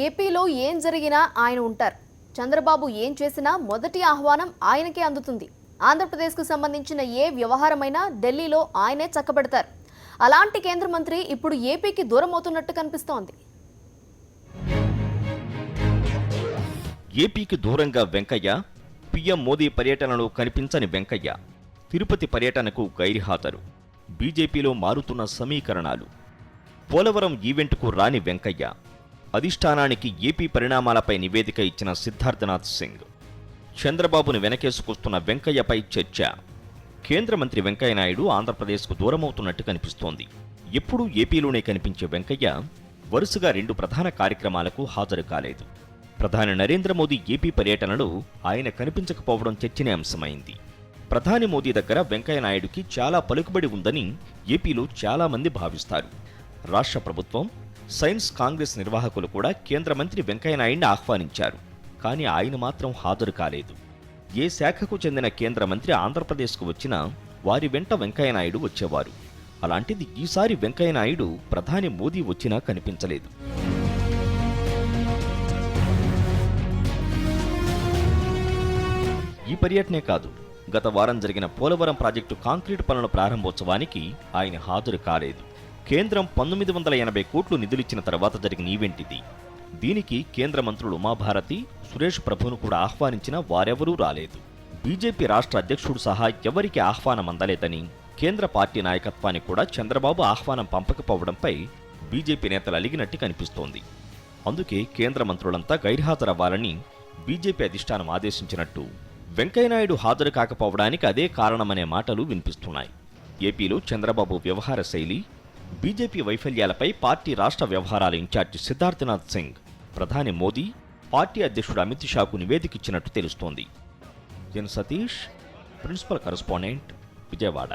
ఏపీలో ఏం జరిగినా ఆయన ఉంటారు. చంద్రబాబు ఏం చేసినా మొదటి ఆహ్వానం ఆయనకే అందుతుంది. ఆంధ్రప్రదేశ్కు సంబంధించిన ఏ వ్యవహారమైనా ఢిల్లీలో ఆయనే చక్కబెడతారు. అలాంటి కేంద్ర మంత్రి ఇప్పుడు ఏపీకి దూరం అవుతున్నట్టు కనిపిస్తోంది. ఏపీకి దూరంగా వెంకయ్య, పీఎం మోదీ పర్యటనలో కనిపించని వెంకయ్య, తిరుపతి పర్యటనకు గైర్హాజరు, బీజేపీలో మారుతున్న సమీకరణాలు, పోలవరం ఈవెంట్కు రాని వెంకయ్య, అధిష్టానానికి ఏపీ పరిణామాలపై నివేదిక ఇచ్చిన సిద్ధార్థనాథ్ సింగ్, చంద్రబాబును వెనకేసుకొస్తున్న వెంకయ్యపై చర్చ. కేంద్ర మంత్రి వెంకయ్యనాయుడు ఆంధ్రప్రదేశ్కు దూరమవుతున్నట్టు కనిపిస్తోంది. ఎప్పుడూ ఏపీలోనే కనిపించే వెంకయ్య వరుసగా 2 ప్రధాన కార్యక్రమాలకు హాజరు కాలేదు. ప్రధాని నరేంద్ర మోదీ ఏపీ పర్యటనలో ఆయన కనిపించకపోవడం చర్చనీయాంశమైంది. ప్రధాని మోదీ దగ్గర వెంకయ్యనాయుడికి చాలా పలుకుబడి ఉందని ఏపీలో చాలా మంది భావిస్తారు. రాష్ట్ర ప్రభుత్వం, సైన్స్ కాంగ్రెస్ నిర్వాహకులు కూడా కేంద్ర మంత్రి వెంకయ్యనాయుడిని ఆహ్వానించారు. కానీ ఆయన మాత్రం హాజరు కాలేదు. ఏ శాఖకు చెందిన కేంద్ర మంత్రి ఆంధ్రప్రదేశ్కు వచ్చినా వారి వెంట వెంకయ్యనాయుడు వచ్చేవారు. అలాంటిది ఈసారి వెంకయ్యనాయుడు ప్రధాని మోదీ వచ్చినా కనిపించలేదు. ఈ పర్యటనే కాదు, గత వారం జరిగిన పోలవరం ప్రాజెక్టు కాంక్రీటు పనుల ప్రారంభోత్సవానికి ఆయన హాజరు కాలేదు. కేంద్రం 1980 కోట్లు నిధులిచ్చిన తర్వాత జరిగిన ఈవెంట్ ఇది. దీనికి కేంద్ర మంత్రులు ఉమాభారతి, సురేష్ ప్రభును కూడా ఆహ్వానించినా వారెవరూ రాలేదు. బీజేపీ రాష్ట్ర అధ్యక్షుడు సహా ఎవరికి ఆహ్వానం అందలేదని, కేంద్ర పార్టీ నాయకత్వానికి కూడా చంద్రబాబు ఆహ్వానం పంపకపోవడంపై బీజేపీ నేతలు అలిగినట్టు కనిపిస్తోంది. అందుకే కేంద్ర మంత్రులంతా గైర్హాజరవ్వాలని బీజేపీ అధిష్టానం ఆదేశించినట్టు, వెంకయ్యనాయుడు హాజరు కాకపోవడానికి అదే కారణమనే మాటలు వినిపిస్తున్నాయి. ఏపీలో చంద్రబాబు వ్యవహార శైలి, బీజేపీ వైఫల్యాలపై పార్టీ రాష్ట్ర వ్యవహారాల ఇన్ఛార్జి సిద్ధార్థనాథ్ సింగ్ ప్రధాని మోదీ, పార్టీ అధ్యక్షుడు అమిత్ షాకు నివేదికిచ్చినట్టు తెలుస్తోంది. ఎన్ సతీష్, ప్రిన్సిపల్ కరెస్పాండెంట్, విజయవాడ.